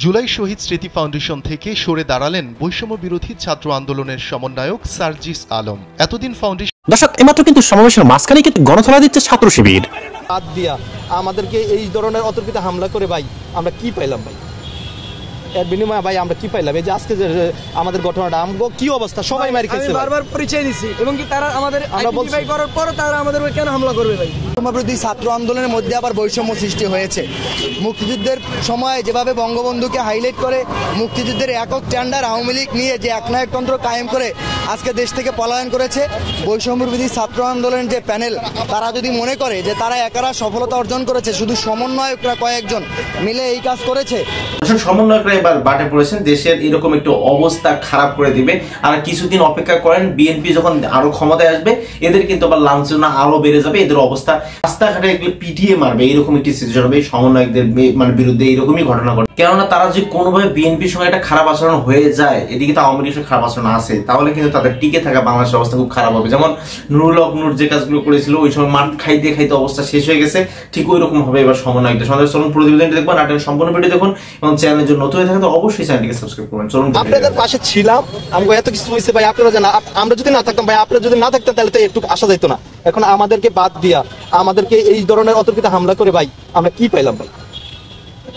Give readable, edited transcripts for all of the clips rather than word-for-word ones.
জুলাই শহীদ স্মৃতি ফাউন্ডেশন থেকে সরে দাঁড়ালেন বৈষম্য বিরোধী ছাত্র আন্দোলনের সমন্বয়ক সার্জিস আলম। এতদিন ফাউন্ডেশন দর্শক এমাত্র কিন্তু সমাবেশের মাঝখানে কিন্তু গণধোলা দিচ্ছে ছাত্র শিবির। বাদ দিয়া আমাদেরকে এই ধরনের অতর্কিত হামলা করে ভাই আমরা কি পাইলাম ভাই? এর বিনিময়ে ভাই আমরা কি পাইলাম? এই যে আজকে যে আমাদের ঘটনাটা আমগো কি অবস্থা, সবাই মারি খাইছে। বারবার পরিচয় দিছি এবং কি তারা আমাদের আইডেন্টিফাই করার পর তারা আমাদের কেন হামলা করবে ভাই? বিরোধী ছাত্র আন্দোলনের মধ্যে আবার বৈষম্য সৃষ্টি হয়েছে। মুক্তিযুদ্ধের সময় যেভাবে বঙ্গবন্ধুকে হাইলাইট করে মুক্তিযুদ্ধের একক টেন্ডার আওয়ামী লীগ নিয়ে যে একনায়কতন্ত্র কায়েম করে আজকে দেশ থেকে পলায়ন করেছে, বৈষম্য বিরোধী ছাত্র আন্দোলনের যে প্যানেল তারা যদি মনে করে যে তারা একারা সফলতা অর্জন করেছে, শুধু সমন্বয়করা কয়েকজন মিলে এই কাজ করেছে, সমন্বয়করা এবার বাটে পড়েছেন, দেশের এরকম একটু অবস্থা খারাপ করে দিবে। আর কিছুদিন অপেক্ষা করেন, বিএনপি যখন আরো ক্ষমতায় আসবে এদের কিন্তু আবার লাঞ্ছনা আরো বেড়ে যাবে, এদের অবস্থা রাস্তাঘাটে পিটিয়ে মারবে, এরকম একটি সিচুয়েশন হবে সমন্বয়কদের বিরুদ্ধে। এরকমই ঘটনা ঘটে, কেননা তারা যদি কোনোভাবে বিএনপির সঙ্গে একটা খারাপ আচরণ হয়ে যায়, এদিকে তো আওয়ামী লীগের খারাপ আচরণ আছে, তাহলে কিন্তু তাদের টিকে থাকা বাংলাদেশের অবস্থা খুব খারাপ হবে। যেমন নুরুল হক নূর যে কাজগুলো করেছিল ওই সময় মাঠ খাইতে খাইতে অবস্থা শেষ হয়ে গেছে, ঠিক ওই রকম হবে এবার সমন্বয়কদের। সন্ধ্যা চলুন প্রতিবেদনটি দেখবেন, নাটকের সম্পূর্ণ ভিডিও দেখুন এবং চ্যানেলের জন্য নতুন হয়ে থাকে তো অবশ্যই চ্যানেলটিকে সাবস্ক্রাইব করবেন। চলুন, আপনাদের পাশে ছিলাম, আমাকে এত কিছু হয়েছে ভাই, আপনারা জানা, আমরা যদি না থাকতাম ভাই, আপনারা যদি না থাকতেন তাহলে তো একটু আসা যাইতো না। এখন আমাদেরকে বাদ দিয়া আমাদেরকে এই ধরনের অতর্কিত হামলা করে ভাই আমরা কি পাইলাম ভাই?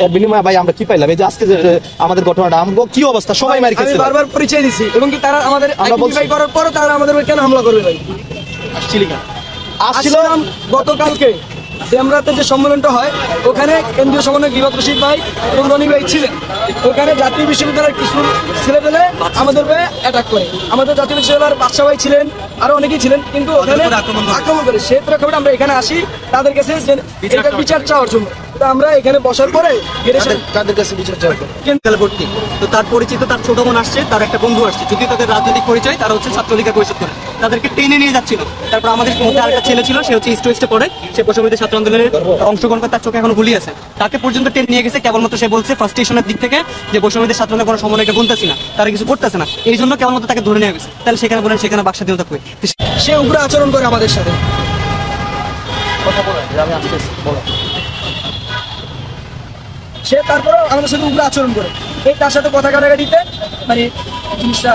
এর বিনিময়ে ভাই আমরা কি পাইলাম? এই যে আজকে যে আমাদের ঘটনাটা আমগো কি অবস্থা, সবাই মারি খাইছে। বারবার পরিচয় দিছি এবং কি তারা আমাদের আইডেন্টিফাই করার পর তারা আমাদের কেন হামলা করবে ভাই? আসছিলাম গতকালকে ডেমরাতে যে সম্মেলনটা হয় ওখানে কেন্দ্রীয় সমন্বয়ক রিবাত রশিদ ভাই এবং রনি ভাই ছিলেন। ওখানে জাতীয় বিশ্ববিদ্যালয়ের কিছু ছেলেপেলে আমাদের অ্যাটাক করে, আমাদের জাতীয় বিশ্ববিদ্যালয়ের বাদশা ভাই ছিলেন, আরো অনেকেই ছিলেন, কিন্তু ওখানে আক্রমণ করে। সেই প্রেক্ষাপটে আমরা এখানে আসি তাদের কাছে বিচার চাওয়ার জন্য। আমরা এখানে বসার পরে তাদের কাছে বিচার চাওয়ার ভর্তি তো তার পরিচিত তার ছোট বোন আসছে, তার একটা বন্ধু আসছে, যদি তাদের রাজনৈতিক পরিচয় তারা হচ্ছে ছাত্রলীগের পরিষদ করে, তাদেরকে টেনে নিয়ে যাচ্ছিল। তারপর আমাদের মধ্যে আরেকটা ছেলে ছিল, সে হচ্ছে ইস্ট পড়ে, সে বৈষম্য ছাত্র আন্দোলনের অংশগ্রহণ করে, তার চোখে এখনো গুলি আছে, তাকে পর্যন্ত টেনে নিয়ে গেছে। কেবলমাত্র সে বলছে ফার্স্টেশনের দিক থেকে যে বৈষম্য ছাত্র আন্দোলনের কোনো সমন্বয়কে বলতেছি না, তারা কিছু করতেছে না, এই জন্য কেবলমাত্র তাকে ধরে নিয়ে গেছে। তাহলে সেখানে বলেন সেখানে বাক স্বাধীনতা কই? সে উগ্র আচরণ করে আমাদের সাথে। কথা বলেন, আমি আসতেছি, বলো। সে তারপরেও আমাদের সাথে উগ্র আচরণ করে, এই তার সাথে কথা কাটাকাটিতে মানে জিনিসটা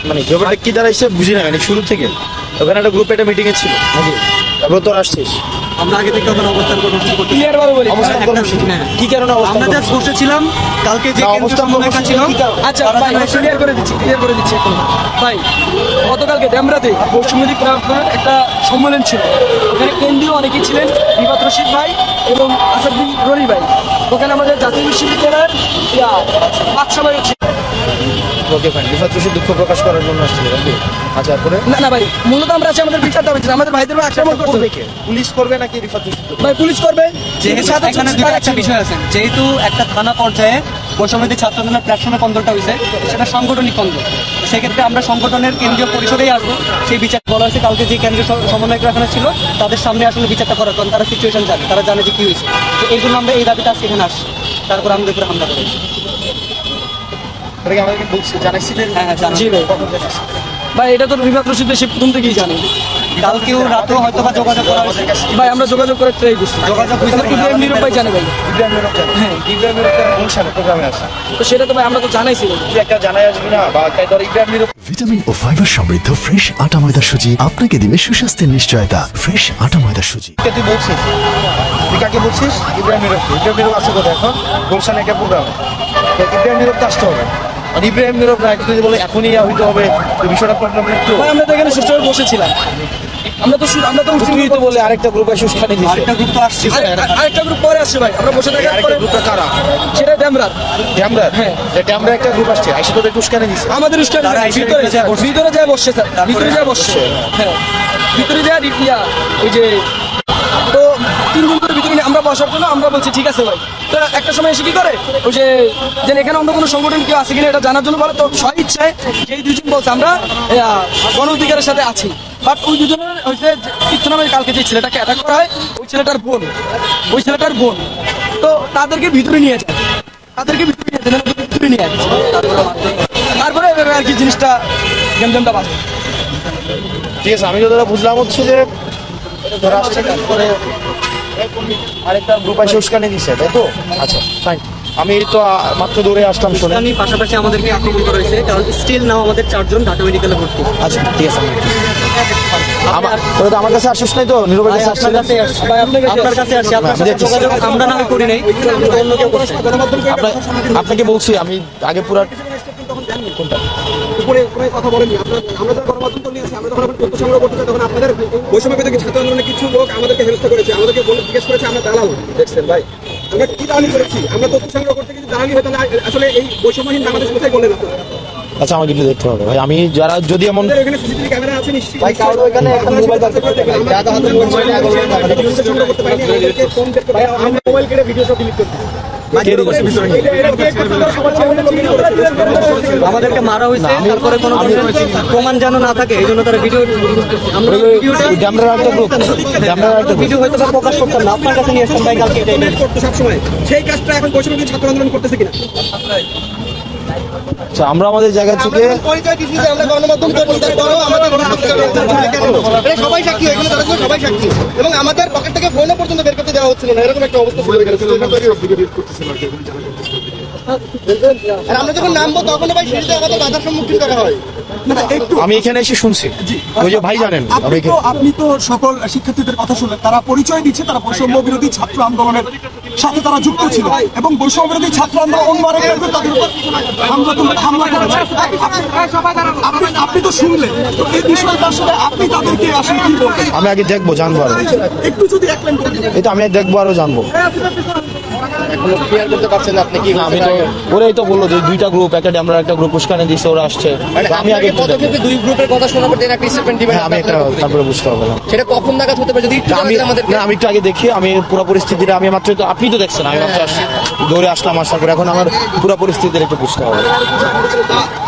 মানে ব্যাপারটা কি দাঁড়াইছে বুঝি না। মানে শুরু থেকে ওখানে একটা গ্রুপে একটা মিটিং এ ছিল নাকি? তারপর তো আসছিস, আমরা আগে থেকে ওখানে অবস্থান কর্মসূচি করতে ক্লিয়ার ভাবে বলি অবস্থান কর্মসূচি কি কারণে আমরা জাস্ট বসেছিলাম। কালকে যে অবস্থান কর্মসূচি ছিল, আচ্ছা ভাই ক্লিয়ার করে দিচ্ছি এখন ভাই। গতকালকে ডেমরাতে পশ্চিমবঙ্গ একটা সম্মেলন ছিল, ওখানে কেন্দ্রীয় অনেকেই ছিলেন, রিবাত রশিদ ভাই এবং আসাদুদ্দিন রনি ভাই। ওখানে আমাদের জাতীয় বিশ্ববিদ্যালয়ের বাদশা ভাই ছিল। ওকে ফাইন, রিফাত রশিদ দুঃখ প্রকাশ করার জন্য আসছিল নাকি? আচ্ছা, তারপরে না ভাই, মূলত আমরা আছি আমাদের বিচার দাবি ছিল, আমাদের ভাইদের আক্রমণ করবে কে? পুলিশ করবে নাকি রিফাত রশিদ? ভাই পুলিশ করবে। এখানে দুটো একটা বিষয় আছে, যেহেতু একটা থানা পর্যায়ে বৈষম্য ছাত্র আন্দোলনের প্ল্যাটফর্মে কন্দলটা হয়েছে, সেটা সাংগঠনিক কন্দল, সেক্ষেত্রে আমরা সংগঠনের কেন্দ্রীয় পরিষদেই আসবো। সেই বিচার বলা হয়েছে কালকে যে কেন্দ্রীয় সমন্বয়করা এখানে ছিল তাদের সামনে আসলে বিচারটা করার, কারণ তারা সিচুয়েশন জানে, তারা জানে যে কি হয়েছে। তো এই জন্য আমরা এই দাবিটা আজকে এখানে আসছি, তারপর আমাদের উপরে হামলা করি। আমাদেরকে বলছি, জানাইছিলেন? হ্যাঁ জি ভাই। ভাই এটা তো রিবাত রশিদ সে প্রথম থেকেই জানে। কালকেও রাতেও হয়তো বা যোগাযোগ করা হয়েছে ভাই, আমরা যোগাযোগ করে ট্রাই করছি। যোগাযোগ হয়েছে ইব্রাহিম নিরূপ ভাই জানে ভাই। ইব্রাহিম নিরূপ জানে? হ্যাঁ, ইব্রাহিম নিরূপ অনুষ্ঠানে প্রোগ্রামে আছে, তো সেটা তো ভাই আমরা তো জানাইছি। তুই একটা জানাই আসবি না বা তাই ধর ইব্রাহিম নিরূপ। ভিটামিন ও ফাইবার সমৃদ্ধ ফ্রেশ আটা ময়দা সুজি আপনাকে দিবে সুস্বাস্থ্যের নিশ্চয়তা। ফ্রেশ আটা ময়দা সুজি। তুই বলছিস, তুই কাকে বলছিস? ইব্রাহিম নিরূপ। ইব্রাহিম নিরূপ আছে কোথায় এখন? গুলশানে একটা প্রোগ্রামে। ইব্রাহিম নিরূপ আসতে হবে। ইব্রাহিম নিরূপ না যদি বলে এখনই হইতে হবে, তো বিষয়টা প্রবলেম একটু। ভাই আমরা তো এখানে সুষ্ঠুভাবে বসেছিলাম, আমরা তো তুই তো বলে আরেকটা গ্রুপ এসে উস্কানি দিছে, আরেকটা গ্রুপ তো আসছে, আরেকটা গ্রুপ পরে আসছে ভাই। আমরা বসে থাকার পরে গ্রুপটা কারা? সেটা ডেমরার। হ্যাঁ, ডেমরা একটা গ্রুপ আসছে, আইসা তোদের উস্কানি দিছে। আমাদের উস্কানি ভিতরে যায় বসছে স্যার, ভিতরে যায় বসছে। হ্যাঁ, ভিতরে যায় রিপিয়া ওই যে, তো 3 দিন করে ভিতরে আমরা বসার জন্য আমরা বলছি ঠিক আছে ভাই। তো একটা সময় এসে কি করে ওই যে এখানে অন্য কোনো সংগঠন কেউ আছে কিনা এটা জানার জন্য বলে, তো স্ব ইচ্ছায় এই দুজন বলছে আমরা গণ অধিকারের সাথে আছি। বাট ওই দুজনের হচ্ছে কিছু নামে কালকে যে ছেলেটাকে অ্যাটাক করা হয় ওই ছেলেটার বোন, তো তাদেরকে ভিতরে নিয়ে যায়, ভিতরে নিয়ে যাচ্ছে। তারপরে আর কি জিনিসটা গেমটা বাজে। ঠিক আছে, আমি যতটা বুঝলাম হচ্ছে যে আরেকটা গ্রুপ এসে উস্কানি দিছে, তাই তো? আচ্ছা ফাইন। আমি তো মাত্র দৌড়ে আসলাম শুনে। আমি পাশাপাশি আমাদেরকে আক্রমণ করা হয়েছে, কারণ স্টিল নাও আমাদের 4 জন ঢাকা মেডিকেলে ভর্তি। আচ্ছা ঠিক আছে, আমার কাছে আসিস নাই তো, নীরবের কাছে আসছে। আপনার কাছে আসছে, আপনার সাথে যোগাযোগ আমরা না করি নাই, অন্য কেউ করছে। আপনাকে বলছি আমি আগে পুরো কোনটা উপরে কথা বলেনি। আমরা যখন গণমাধ্যম করতে নিয়েছি, আমরা যখন তথ্য সংগ্রহ করতে চাই, তখন আপনাদের বৈষম্য বিরোধী ছাত্র আন্দোলনের কিছু লোক আমাদেরকে হেনস্থা করেছে, আমাদেরকে জিজ্ঞেস করেছে আমরা দালাল। দেখছেন ভাই, আমরা কি দালালি করেছি? আমরা তথ্য সংগ্রহ করতে কিছু দালালি হতো না। আসলে এই বৈষম্যহীন বাংলাদেশ কোথায় বললেন আপনারা? আচ্ছা আমাকে একটু দেখতে হবে ভাই, আমি যারা যদি এমন এখানে সিসিটিভি ক্যামেরা আছে নিশ্চয়ই ভাই কারো এখানে একটা মোবাইল বাজে করতে ভাই যারা হাতে মোবাইল সংগ্রহ করতে পারিনি, আমাদেরকে ফোন করতে ভাই আমরা মোবাইল কেটে ভিডিও সব ডিলিট করতে। আমাদেরকে মারা হয়েছে, তারপরে কোনো প্রমাণ যেন না থাকে এই জন্য তারা ভিডিও, আমরা ভিডিও হয়তো বা প্রকাশ করতাম না, আপনার কাছে নিয়ে আসতাম ভাই কালকে করতে সবসময়। সেই কাজটা এখন বৈষম্য ছাত্র আন্দোলন করতেছে কিনা? আমরা আমাদের জায়গা থেকে পরিচয় দিচ্ছি যে আমরা গণমাধ্যম করছি, তারপরেও আমাদের সবাই সাক্ষী, এখানে তারা সবাই সাক্ষী, এবং আমাদের পকেট থেকে ফোনও পর্যন্ত বের করতে দেওয়া হচ্ছিল না, এরকম একটা অবস্থা ছিল। আর আমরা যখন নামবো তখন ভাই সিঁড়িতে আমাদের বাধার সম্মুখীন করা হয়। আমি এখানে এসে শুনছি, ওই যে ভাই জানেন আপনি তো সকল শিক্ষার্থীদের কথা শুনলেন, তারা পরিচয় দিচ্ছে তারা বৈষম্য বিরোধী ছাত্র আন্দোলনের সাথে তারা যুক্ত ছিল, এবং বৈষম্য বিরোধী ছাত্র আন্দোলন অন্য আরেকটা তাদের উপর হামলা করেছে। আপনি তো শুনলেন, তো এই বিষয়টা আসলে আপনি তাদেরকে আসলে কি বলবেন? আমি আগে দেখবো, জানবো আরো, একটু যদি এক লাইন বলে দিতেন। এই তো আমি দেখবো আরো জানবো। এখনো ক্লিয়ার করতে পারছেন না আপনি কি? আমি তো ওরাই তো বললো যে দুইটা গ্রুপ, একটা আমরা একটা গ্রুপ উস্কানে দিচ্ছে, ওরা আসছে। আমি আগে পদক্ষেপে দুই গ্রুপের কথা শোনার পর একটা স্টেটমেন্ট দিবেন, আমি একটা তারপরে বুঝতে হবে না সেটা কখন নাগাদ হতে পারে যদি আমি একটু আগে দেখি। আমি পুরো পরিস্থিতিটা আমি মাত্র তো, আপনি তো দেখছেন, আমি মাত্র দৌড়ে আসলাম, আসার পরে এখন আমার পুরো পরিস্থিতির একটু বুঝতে হবে।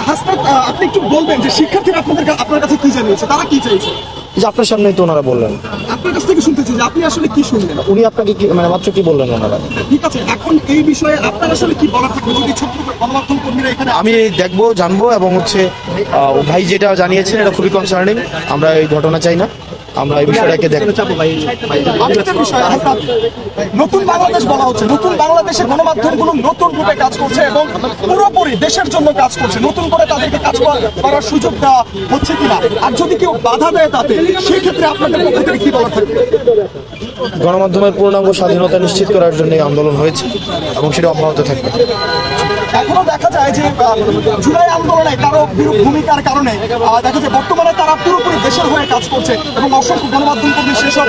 হাসনাত, আপনি একটু বলবেন যে শিক্ষার্থীরা আপনার কাছে কি জানিয়েছে, তারা কি চাইছে? যে আপনার সামনেই তো ওনারা বললেন, আপনার কাছ থেকে শুনতে চাই যে আপনি আসলে কি শুনলেন। উনি আপনাকে কি মানে মাত্র কি বললেন ওনারা? ঠিক আছে, এখন এই বিষয়ে আপনার আসলে কি বলার থাকবে যদি ছোট্ট গণমাধ্যম কর্মীরা এখানে? আমি দেখবো, জানবো, এবং হচ্ছে ভাই যেটা জানিয়েছেন এটা খুবই কনসার্নিং। আমরা এই ঘটনা চাই না, আমরা এই বিষয়টাকে দেখবো। নতুন বাংলাদেশ বলা হচ্ছে, নতুন বাংলাদেশের গণমাধ্যমগুলো নতুন রূপে কাজ করছে এবং পুরোপুরি দেশের জন্য কাজ করছে, নতুন করে তাদেরকে কাজ করার সুযোগ দেওয়া হচ্ছে কিনা, আর যদি কেউ বাধা দেয় তাতে, সেই ক্ষেত্রে আপনাদের পক্ষ থেকে কি বলা থাকবে? গণমাধ্যমের পূর্ণাঙ্গ স্বাধীনতা নিশ্চিত করার জন্য আন্দোলন হয়েছে এবং সেটা অব্যাহত থাকবে। এখনো দেখা যায় যে জুলাই আন্দোলনে কারো ভূমিকার কারণে দেখা যায় বর্তমানে তারা পুরোপুরি দেশের হয়ে কাজ করছে এবং অসংখ্য গণমাধ্যম কর্মী সেসব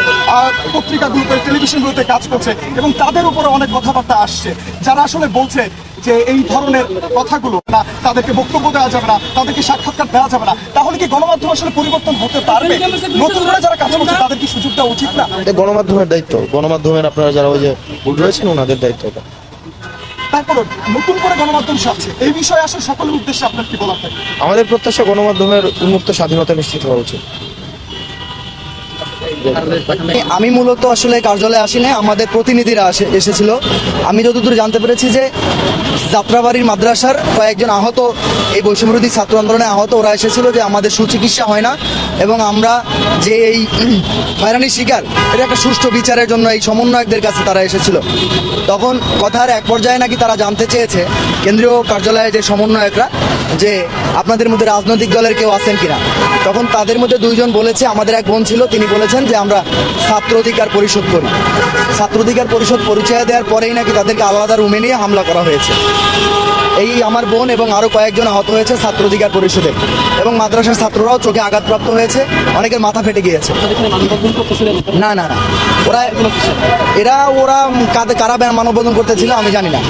পত্রিকাগুলোতে, টেলিভিশনগুলোতে কাজ করছে, এবং তাদের উপরে অনেক কথাবার্তা আসছে, যারা আসলে বলছে যে এই ধরনের কথাগুলো না, তাদেরকে বক্তব্য দেওয়া যাবে না, তাদেরকে সাক্ষাৎকার দেওয়া যাবে না। তাহলে কি গণমাধ্যম আসলে পরিবর্তন হতে পারবে? নতুন করে যারা কাজ করছে তাদের কি সুযোগ দেওয়া উচিত না? এটা গণমাধ্যমের দায়িত্ব, গণমাধ্যমের আপনারা যারা ওই যে রয়েছেন ওনাদের দায়িত্ব। তারপর নতুন করে গণমাধ্যম সাজছে, এই বিষয়ে আসলে সকলের উদ্দেশ্যে আপনার কি বলার থাকে? আমাদের প্রত্যাশা গণমাধ্যমের উন্মুক্ত স্বাধীনতা নিশ্চিত হওয়া উচিত। আমি মূলত আসলে কার্যালয়ে আসি না, আমাদের প্রতিনিধিরা এসেছিল। আমি যতদূর জানতে পেরেছি যে যাত্রাবাড়ির মাদ্রাসার কয়েকজন আহত, এই বৈষম্যবিরোধী ছাত্র আন্দোলনে আহত, ওরা এসেছিল যে আমাদের সুচিকিৎসা হয় না এবং আমরা যে এই হয়রানির শিকার, এটা একটা সুষ্ঠু বিচারের জন্য এই সমন্বয়কদের কাছে তারা এসেছিল। তখন কথার এক পর্যায়ে নাকি তারা জানতে চেয়েছে কেন্দ্রীয় কার্যালয়ে যে সমন্বয়করা যে আপনাদের মধ্যে রাজনৈতিক দলের কেউ আছেন কিনা। তখন তাদের মধ্যে দুইজন বলেছে, আমাদের এক বোন ছিল, তিনি বলেছেন যে আমরা ছাত্র অধিকার পরিষদ করি। ছাত্র অধিকার পরিষদ পরিচয় দেওয়ার পরেই নাকি তাদেরকে আলাদা রুমে নিয়ে হামলা করা হয়েছে। এই আমার বোন এবং আরো কয়েকজন আহত হয়েছে ছাত্র অধিকার পরিষদের, এবং মাদ্রাসার ছাত্ররাও চোখে আঘাতপ্রাপ্ত হয়েছে, অনেকের মাথা ফেটে গিয়েছে। না না না, ওরা কারা মানববন্ধন করতেছিল আমি জানি না।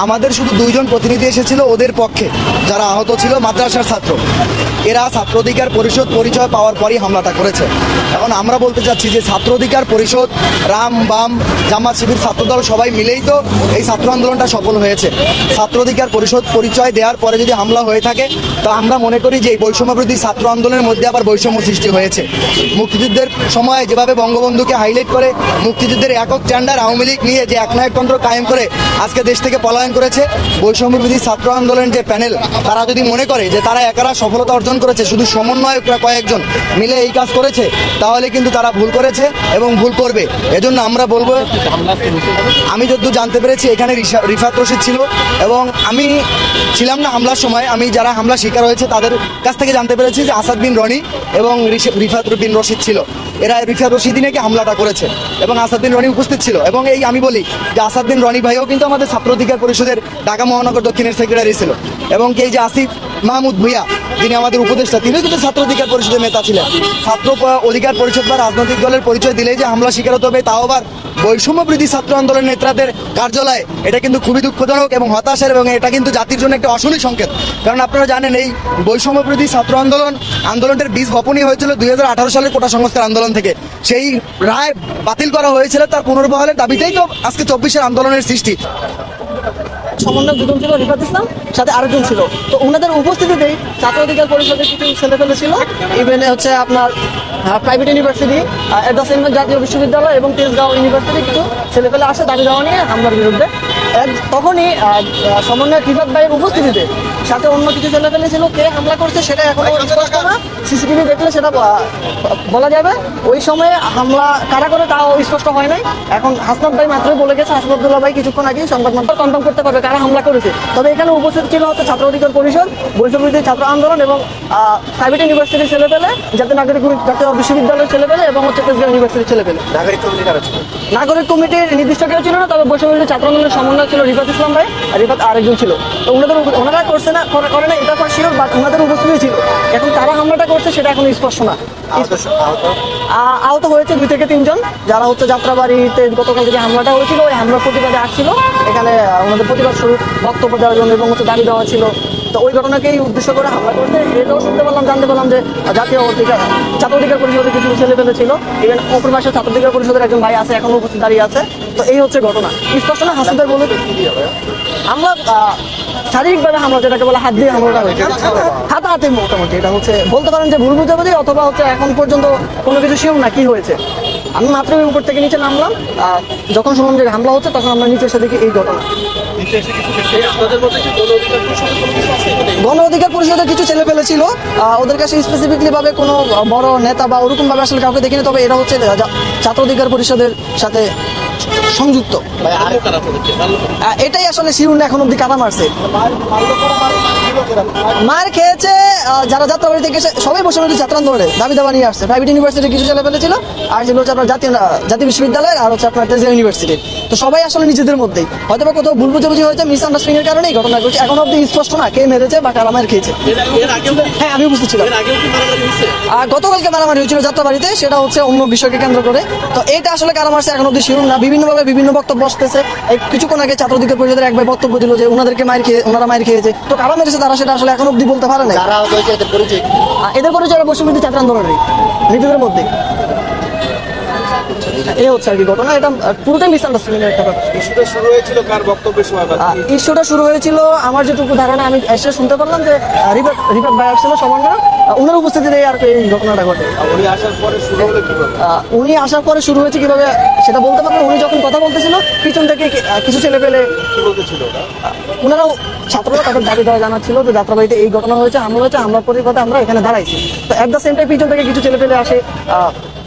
আমাদের শুধু দুইজন প্রতিনিধি এসেছিল ওদের পক্ষে, যারা আহত ছিল মাদ্রাসার ছাত্র। এরা ছাত্র অধিকার পরিষদ পরিচয় পাওয়ার পরই হামলাটা করেছে। এখন আমরা বলতে চাচ্ছি যে ছাত্র অধিকার পরিষদ, রাম, বাম, জামাত, শিবির, ছাত্রদল সবাই মিলেই তো এই ছাত্র আন্দোলনটা সফল হয়েছে। ছাত্র অধিকার পরিষদ পরিচয় দেওয়ার পরে যদি হামলা হয়ে থাকে, তো আমরা মনে করি যে এই বৈষম্যবিরোধী ছাত্র আন্দোলনের মধ্যে আবার বৈষম্য সৃষ্টি হয়েছে। মুক্তিযুদ্ধের সময় যেভাবে বঙ্গবন্ধুকে হাইলাইট করে মুক্তিযুদ্ধের একক স্ট্যান্ডার্ড আওয়ামী লীগ নিয়ে যে একনায়কতন্ত্র কায়েম করে আজকে দেশ থেকে পলায়ন করেছে, বৈষম্যবিরোধী ছাত্র আন্দোলনের যে প্যানেল তারা যদি মনে করে যে তারা একারা সফলতা অর্জন করেছে, শুধু সমন্বয়করা কয়েকজন মিলে এই কাজ করেছে, তাহলে কিন্তু তারা ভুল করেছে এবং ভুল করবে। এজন্য আমরা বলবো, আমি যতদূর জানতে পেরেছি এখানে রিফাত রশিদ ছিল এবং আমি ছিলাম না হামলার সময়। আমি যারা হামলা শিকার হয়েছে তাদের কাছ থেকে জানতে পেরেছি যে আসাদ বিন রনি এবং রিফাত বিন রশিদ ছিল। এরা রিফাত রশিদই নাকি হামলাটা করেছে এবং আসাদ বিন রনি উপস্থিত ছিল। এবং এই আমি বলি যে আসাদ বিন রনি ভাইও কিন্তু আমাদের ছাত্র অধিকার পরিষদের ঢাকা মহানগর দক্ষিণের সেক্রেটারি ছিল। এবং এই যে আসিফ মাহমুদ ভুইয়া, যিনি আমাদের উপদেষ্টা, তিনিও কিন্তু ছাত্র অধিকার পরিষদের নেতা ছিলেন। ছাত্র অধিকার পরিষদ বা রাজনৈতিক দলের পরিচয় দিলেই যে হামলা শিকার হতে হবে, তাও আবার বৈষম্যবিরোধী ছাত্র আন্দোলনের নেতাদের কার্যালয়ে, এটা কিন্তু খুবই দুঃখজনক এবং হতাশার, এবং এটা কিন্তু জাতির জন্য একটা অশনি সংকেত। কারণ আপনারা জানেন এই বৈষম্যবিরোধী ছাত্র আন্দোলনটার বীজ বপনই হয়েছিল 2018 সালের কোটা সংস্কার আন্দোলন থেকে। সেই রায় বাতিল করা হয়েছিল, তার পুনর্বহালের দাবিতেই তো আজকে 24-এর আন্দোলনের সৃষ্টি। সমন্বয়ক দুজন ছিল, রিফাত ইসলাম সাথে আরেকজন ছিল। তো ওনাদের উপস্থিতিতেই ছাত্র অধিকার পরিষদের কিছু ছেলেপেলে ছিল, ইভেন হচ্ছে আপনার প্রাইভেট ইউনিভার্সিটি, জাতীয় বিশ্ববিদ্যালয় এবং তেজগাঁও ইউনিভার্সিটি কিছু ছেলেপেলে আসে দাবি দেওয়া নিয়ে হামলার বিরুদ্ধে। তখনই সমন্বয়ক রিফাত ভাইয়ের উপস্থিতিতে সাথে অন্য কিছু ছেলেপেলে ছিল। কে হামলা করছে সেটা এখনো স্পষ্ট না, সিসিটিভি দেখলে সেটা বলা যাবে। ওই সময়ে হামলা কারা করে তাও স্পষ্ট হয় নাই। এখন হাসনাত ভাই মাত্রই বলে গেছে, হাসনাতুল্লাহ ভাই কিছুক্ষণ আগে সংবাদ মাধ্যম কনফার্ম করতে পারবে কারা হামলা করেছে। তবে এখানে উপস্থিত ছিল হচ্ছে ছাত্র অধিকার পরিষদ, বৈষম্যবিরোধী ছাত্র আন্দোলন এবং প্রাইভেট ইউনিভার্সিটির ছেলেপেলে, জাতীয় জাতীয় বিশ্ববিদ্যালয়ের ছেলেপেলে এবং হচ্ছে তেজগাঁও ইউনিভার্সিটির ছেলেপেলে। নাগরিক কমিটির নির্দিষ্ট কেউ ছিল না, তবে বৈষম্যবিরোধী ছাত্র আন্দোলনের সমন্বয় ছিল রিফাত ইসলাম ভাই, রিফাত আরেকজন ছিল। তো ওনারা করছে না করে না এটা শিওর, বাট ওনাদের উপস্থিতি ছিল। এখন তারা হামলাটা করছে সেটা এখন স্পষ্ট না। আহত হয়েছে 2 থেকে 3 জন, যারা হচ্ছে যাত্রাবাড়িতে গতকাল যে হামলাটা হয়েছিল ওই হামলার প্রতিবাদে আসছিল এখানে ওনাদের প্রতিবাদ স্বরূপ বক্তব্য দেওয়ার জন্য এবং হচ্ছে দাবি দেওয়া ছিল। তো ওই ঘটনাকেই উদ্দেশ্য করে হামলা করতে এটাও জানতে পারলাম যে জাতীয় ছাত্র অধিকার পরিষদের কিছু ছেলেপেলে ছিল। ইভেন অপর পাশে ছাত্র অধিকার পরিষদের একজন ভাই আছে, এখনো উপস্থিত দাঁড়িয়ে আছে। তো এই হচ্ছে ঘটনা, স্পষ্ট না। হাসিদার বলে আমরা শারীরিকভাবে হামলা, যেটাকে বলে হাত দিয়ে হামলাটা হয়েছে, হাতাহাতি মোটামুটি। এটা হচ্ছে বলতে পারেন যে ভুল বুঝাবুঝি, অথবা হচ্ছে এখন পর্যন্ত কোনো কিছু শিওর না কি হয়েছে। আমি মাত্রই উপর থেকে নিচে নামলাম, যখন শুনলাম যে হামলা হচ্ছে তখন আমরা নিচে এসে দেখি এই ঘটনা। গণ অধিকার পরিষদের কিছু ছেলে ফেলে ছিল, ওদের কাছে স্পেসিফিকলি ভাবে কোনো বড় নেতা বা ওরকম ভাবে আসলে কাউকে দেখিনি। তবে এরা হচ্ছে ছাত্র অধিকার পরিষদের সাথে সংযুক্ত। এটাই আসলে শিরুন এখন অব্দি কাটা মারছে। মার খেয়েছে যারা যাত্রাবাড়ি থেকে সবাই বৈষম্যবিরোধী ছাত্র আন্দোলনের দাবি দাবা নিয়ে আসছে। প্রাইভেট ইউনিভার্সিটির কিছু ছেলে ফেলে ছিল, আর যেগুলো হচ্ছে আপনার জাতীয় বিশ্ববিদ্যালয় আর হচ্ছে আপনার তেজগাঁও ইউনিভার্সিটির। তো সবাই আসলে নিজেদের মধ্যেই হয়তো বা কোথাও ভুল বুঝাবুঝি হয়েছে, মিস আন্ডারস্ট্যান্ডিং এর কারণে এই ঘটনা ঘটছে। এখন অব্দি স্পষ্ট না কে মেরেছে বা কারা মার খেয়েছে। হ্যাঁ, আমি উপস্থিত ছিলাম। গতকালকে মারামারি হয়েছিল যাত্রাবাড়িতে, সেটা হচ্ছে অন্য বিষয়কে কেন্দ্র করে। তো এটা আসলে কারা মারছে এখন অব্দি শিরুন না। বিভিন্নভাবে বিভিন্ন বক্তব্য আসতেছে। কিছুক্ষণ আগে ছাত্র অধিকার পরিষদের এক ভাই বক্তব্য দিল যে ওনারা মার খেয়েছে। তো কারা মেরেছে তারা সেটা আসলে এখন অব্দি বলতে পারে না। এদের পরিচয় বৈষম্যবিরোধী ছাত্র আন্দোলনের নিজেদের মধ্যে। এই হচ্ছে আর কি ঘটনা। এটা পুরোটাই মিসআন্ডারস্ট্যান্ডিং এর একটা ব্যাপার। ইস্যুটা শুরু হয়েছিল কার বক্তব্যের সময়? ইস্যুটা শুরু হয়েছিল আমার যেটুকু ধারণা, আমি এসে শুনতে পারলাম যে রিফাত ভাই আসছিল সমন্বয়, ওনার উপস্থিতিতে আর কি এই ঘটনাটা ঘটে। উনি আসার পরে শুরু হয়েছে কিভাবে সেটা বলতে পারবেন। উনি যখন কথা বলতেছিল পিছন থেকে কিছু ছেলে পেলে ওনারাও ছাত্ররা তাদের দাবি দেওয়া জানাচ্ছিল যে যাত্রাবাড়িতে এই ঘটনা হয়েছে, হামলা হয়েছে, হামলার প্রতিবাদে আমরা এখানে দাঁড়াইছি। তো এট দ্য সেম টাইম পিছন থেকে কিছু ছেলে পেলে আসে,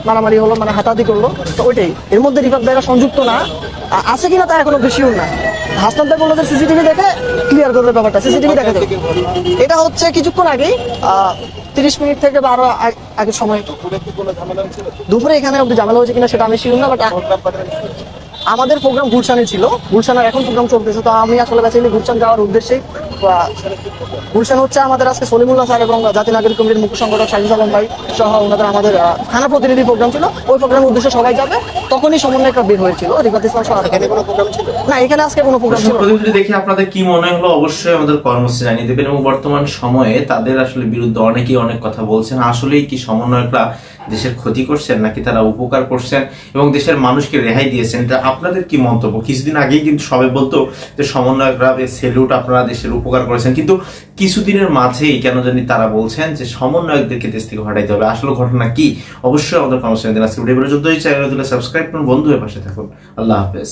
মারামারি হলো, মানে হাতাহাতি করলো। তো ওইটাই, এর মধ্যে রিফাত ভাইরা সংযুক্ত না আছে কিনা তা এখনো বেশি না। হাসনাত ভাই বললো যে সিসিটিভি দেখে ক্লিয়ার করবে ব্যাপারটা। সিসিটিভি দেখে এটা হচ্ছে কিছুক্ষণ আগেই 30 মিনিট থেকে বা আরো আগের সময়। দুপুরে এখানে অব্দি ঝামেলা হয়েছে কিনা সেটা আমি শিওর না, বাট আমাদের প্রোগ্রাম গুলশানে ছিল। গুলশানের এখন প্রোগ্রাম চলতেছে। তো আমি আসলে বেসিক্যালি গুলশান যাওয়ার উদ্দেশ্যেই, গুলশান হচ্ছে আমাদের আজকে সলিমুল্লাহ স্যার এবং জাতীয় নাগরিক কমিটির মুখ্য সংগঠক শাহিদ আলম ভাই সহ আমাদের থানা প্রতিনিধি প্রোগ্রাম ছিল। ওই প্রোগ্রামের উদ্দেশ্যে সবাই যাবে, তখনই সমন্বয়করা বের হয়েছিল। রিফাত ইসলাম সহ না, এখানে আজকে কোনো প্রোগ্রাম ছিল না। দেখে আপনাদের কি মনে হলো অবশ্যই আমাদের কর্মসূচি জানিয়ে দেবেন। এবং বর্তমান সময়ে তাদের আসলে বিরুদ্ধে অনেকেই অনেক কথা বলছেন। আসলেই কি সমন্বয়করা দেশের ক্ষতি করছেন নাকি তারা উপকার করছেন এবং দেশের মানুষকে রেহাই দিয়েছেন, এটা আপনাদের কি মন্তব্য? কিছুদিন আগেই কিন্তু সবাই বলতো যে সমন্বয়করা সেলুট, আপনারা দেশের উপকার করেছেন, কিন্তু কিছুদিনের মাঝেই কেন জানি তারা বলছেন যে সমন্বয়কদেরকে দেশ থেকে হটাইতে হবে। আসলে ঘটনা কি? অবশ্যই আমাদের কর্মসূচি দিন। আজকে ভিডিও পর্যন্তই। চ্যানেলটি সাবস্ক্রাইব করুন, বন্ধু হয়ে পাশে থাকুন। আল্লাহ হাফেজ।